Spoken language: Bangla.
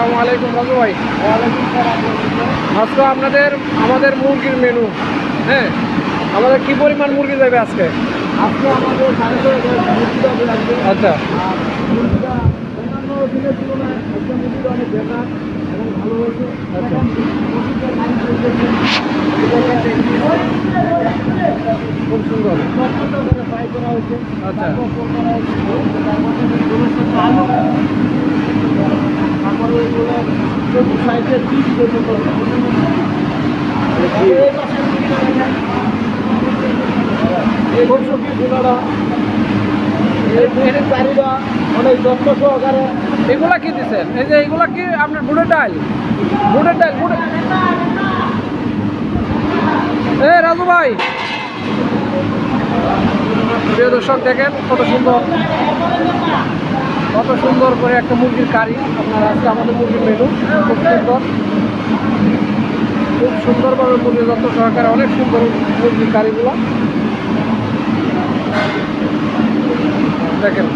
আসসালামু আলাইকুম রাজু ভাই। আজকে আমাদের মুরগির মেনু। হ্যাঁ, আমাদের কি পরিমাণ মুরগি যাবে আজকে? আজকে আমাদের মুরগিটা লাগবে। আচ্ছা আর মুরগিটা অন্যান্য দিনের তুলনায় একটা মুরগিটা অনেক বেটার এবং ভালো হয়েছে। আচ্ছা। মুরগিটার নাম চলছে খুব সুন্দর। ফ্রাই করা হয়েছে। আচ্ছা। তারপরে এগুলো সাইডে পিস এই সবজি গুলারা এর চারিরা অনেক যত্ন সহকারে। এগুলা কি দিচ্ছেন? এই যে এগুলা কি আপনার বুটের ডাল? এ রাজু ভাই, প্রিয় দর্শক দেখেন কত সুন্দর করে একটা মুরগির কারি। আপনার আজকে আমাদের মুরগির মেনু খুব সুন্দরভাবে মুরগির যত্ন সহকারে অনেক সুন্দর মুরগির কারিগুলো দেখেন।